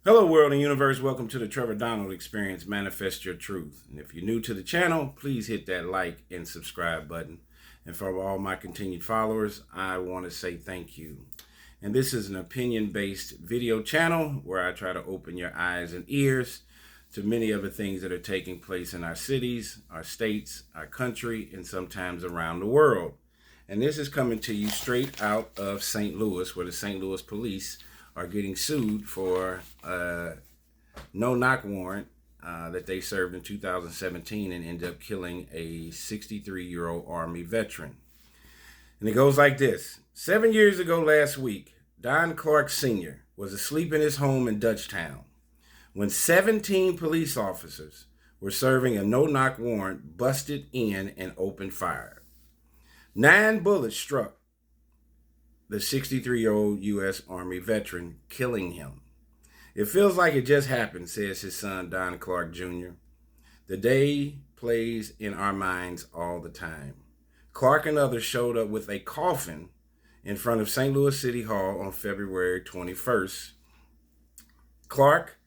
Hello, world and universe. Welcome to the Trevor Donald Experience. Manifest your truth. And if you're new to the channel, please hit that like and subscribe button. And for all my continued followers, I want to say thank you. And this is an opinion-based video channel where I try to open your eyes and ears to many of the things that are taking place in our cities, our states, our country, and sometimes around the world. And this is coming to you straight out of St. Louis, where the St. Louis police are getting sued for a no-knock warrant that they served in 2017 and ended up killing a 63-year-old Army veteran. And it goes like this. 7 years ago last week, Don Clark Sr. was asleep in his home in Dutchtown when 17 police officers were serving a no-knock warrant busted in and opened fire. 9 bullets struck the 63-year-old U.S. Army veteran, killing him. It feels like it just happened, says his son, Don Clark Jr. The day plays in our minds all the time. Clark and others showed up with a coffin in front of St. Louis City Hall on February 21st. Clark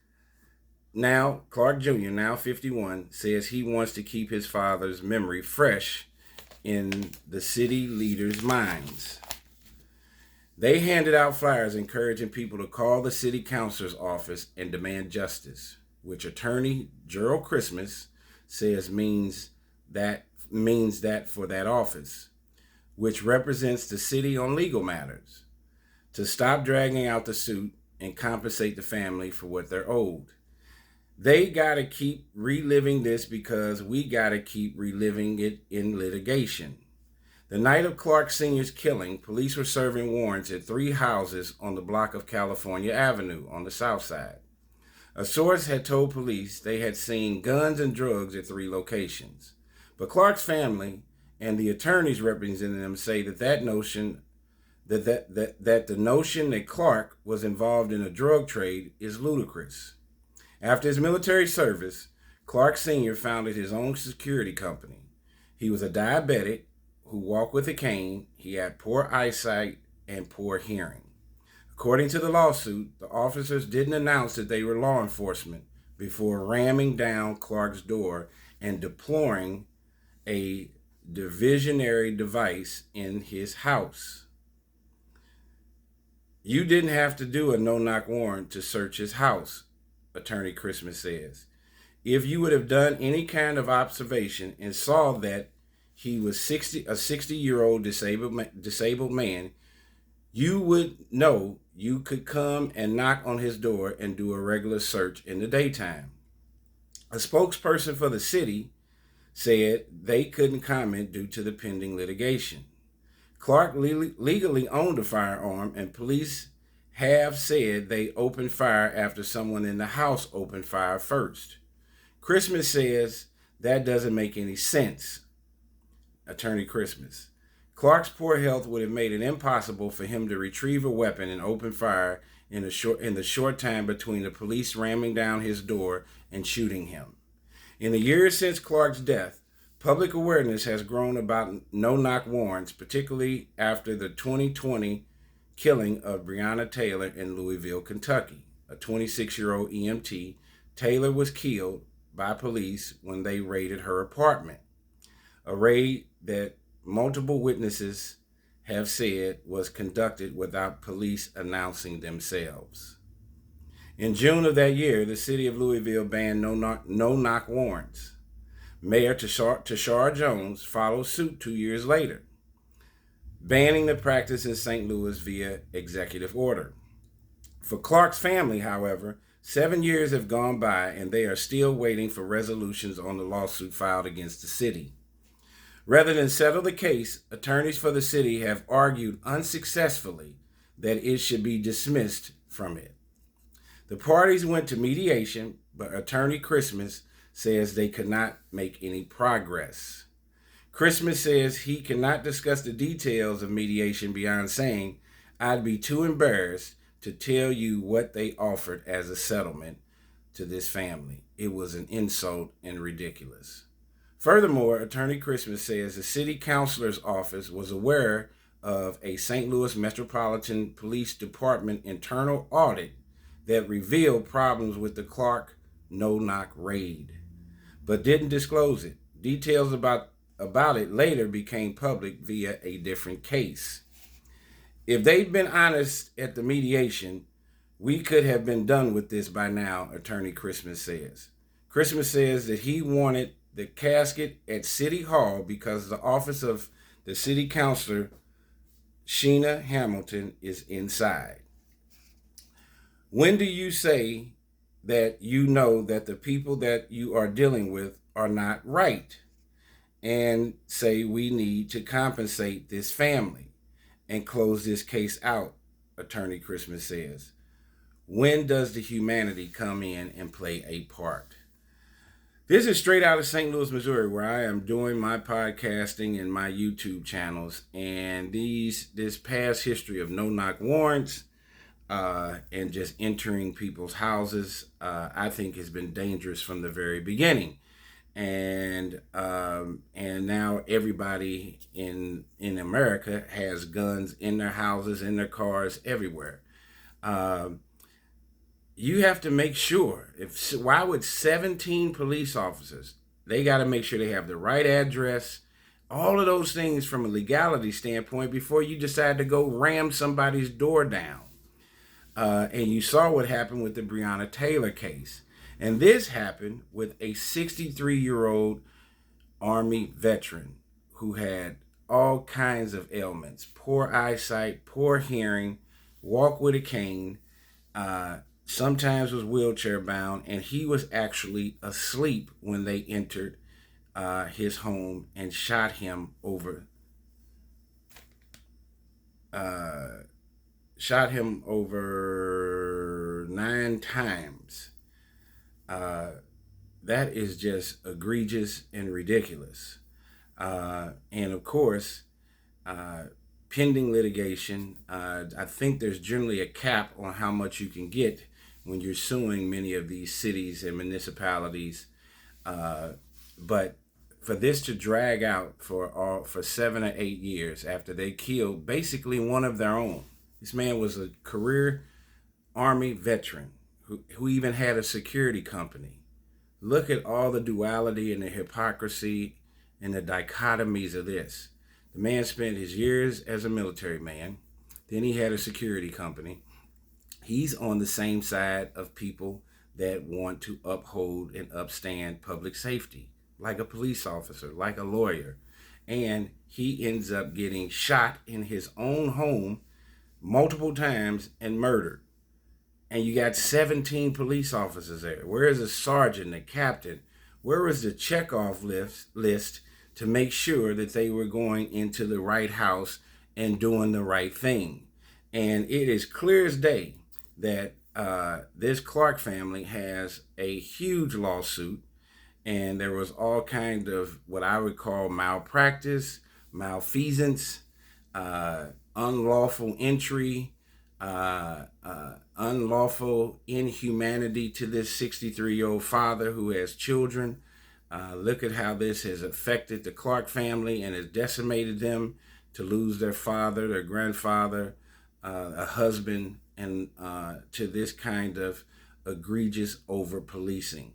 Jr., now 51, says he wants to keep his father's memory fresh in the city leaders' minds. They handed out flyers encouraging people to call the city councilor's office and demand justice, which attorney Gerald Christmas says means that for that office, which represents the city on legal matters, to stop dragging out the suit and compensate the family for what they're owed. They got to keep reliving this because we got to keep reliving it in litigation. The night of Clark Sr.'s killing, police were serving warrants at 3 houses on the block of California Avenue on the south side. A source had told police they had seen guns and drugs at 3 locations. But Clark's family and the attorneys representing them say that the notion that Clark was involved in a drug trade is ludicrous. After his military service, Clark Sr. founded his own security company. He was a diabetic who walked with a cane. He had poor eyesight and poor hearing. According to the lawsuit, the officers didn't announce that they were law enforcement before ramming down Clark's door and deploying a diversionary device in his house. You didn't have to do a no-knock warrant to search his house, Attorney Christmas says. If you would have done any kind of observation and saw that he was a 60-year-old disabled man, you would know you could come and knock on his door and do a regular search in the daytime. A spokesperson for the city said they couldn't comment due to the pending litigation. Clark legally owned a firearm, and police have said they opened fire after someone in the house opened fire first. Christmas says that doesn't make any sense. Attorney Christmas. Clark's poor health would have made it impossible for him to retrieve a weapon and open fire in the short time between the police ramming down his door and shooting him. In the years since Clark's death, public awareness has grown about no-knock warrants, particularly after the 2020 killing of Breonna Taylor in Louisville, Kentucky. A 26-year-old EMT, Taylor was killed by police when they raided her apartment. A raid that multiple witnesses have said was conducted without police announcing themselves. In June of that year, the city of Louisville banned no-knock warrants. Mayor Tashar Jones followed suit 2 years later, banning the practice in St. Louis via executive order. For Clark's family, however, 7 years have gone by and they are still waiting for resolutions on the lawsuit filed against the city. Rather than settle the case, attorneys for the city have argued unsuccessfully that it should be dismissed from it. The parties went to mediation, but Attorney Christmas says they could not make any progress. Christmas says he cannot discuss the details of mediation beyond saying, "I'd be too embarrassed to tell you what they offered as a settlement to this family. It was an insult and ridiculous." Furthermore, Attorney Christmas says the city councilor's office was aware of a St. Louis Metropolitan Police Department internal audit that revealed problems with the Clark no-knock raid, but didn't disclose it. Details about it later became public via a different case. If they'd been honest at the mediation, we could have been done with this by now, Attorney Christmas says. Christmas says that he wanted the casket at City Hall because the office of the city councilor, Sheena Hamilton, is inside. When do you say that you know that the people that you are dealing with are not right and say we need to compensate this family and close this case out, Attorney Christmas says? When does the humanity come in and play a part? This is straight out of St. Louis, Missouri, where I am doing my podcasting and my YouTube channels. And this past history of no-knock warrants and just entering people's houses, I think has been dangerous from the very beginning. And now everybody in America has guns in their houses, in their cars, everywhere. You have to make sure, why would 17 police officers, they got to make sure they have the right address, all of those things from a legality standpoint before you decide to go ram somebody's door down. And you saw what happened with the Breonna Taylor case. And this happened with a 63-year-old Army veteran who had all kinds of ailments, poor eyesight, poor hearing, walk with a cane, sometimes was wheelchair bound, and he was actually asleep when they entered his home and shot him over 9 times. That is just egregious and ridiculous. And of course, pending litigation, I think there's generally a cap on how much you can get when you're suing many of these cities and municipalities. But for this to drag out for 7 or 8 years after they killed basically one of their own. This man was a career Army veteran who even had a security company. Look at all the duality and the hypocrisy and the dichotomies of this. The man spent his years as a military man. Then he had a security company. He's on the same side of people that want to uphold and upstand public safety, like a police officer, like a lawyer. And he ends up getting shot in his own home multiple times and murdered. And you got 17 police officers there. Where is the sergeant, the captain? Where was the checkoff list to make sure that they were going into the right house and doing the right thing? And it is clear as day that this Clark family has a huge lawsuit, and there was all kind of what I would call malpractice, malfeasance, unlawful entry, unlawful inhumanity to this 63-year-old father who has children. Look at how this has affected the Clark family and has decimated them to lose their father, their grandfather, a husband, and to this kind of egregious over-policing.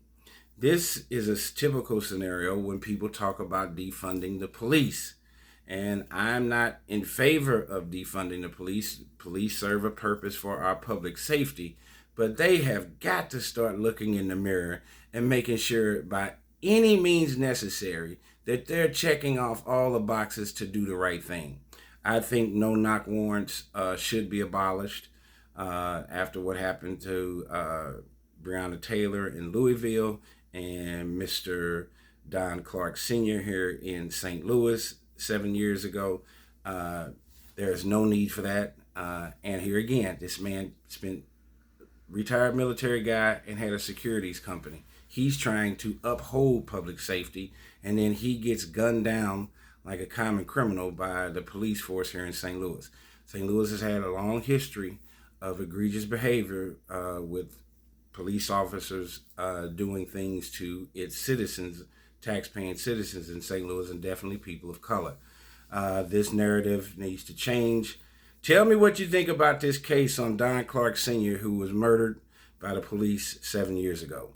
This is a typical scenario when people talk about defunding the police. And I'm not in favor of defunding the police. Police serve a purpose for our public safety, but they have got to start looking in the mirror and making sure by any means necessary that they're checking off all the boxes to do the right thing. I think no-knock warrants should be abolished after what happened to Breonna Taylor in Louisville and Mr. Don Clark Sr. here in St. Louis 7 years ago. There is no need for that. And here again, this man spent retired military guy and had a securities company. He's trying to uphold public safety, and then he gets gunned down like a common criminal by the police force here in St. Louis. St. Louis has had a long history of egregious behavior with police officers doing things to its citizens, tax-paying citizens in St. Louis, and definitely people of color. This narrative needs to change. Tell me what you think about this case on Don Clark Sr., who was murdered by the police 7 years ago.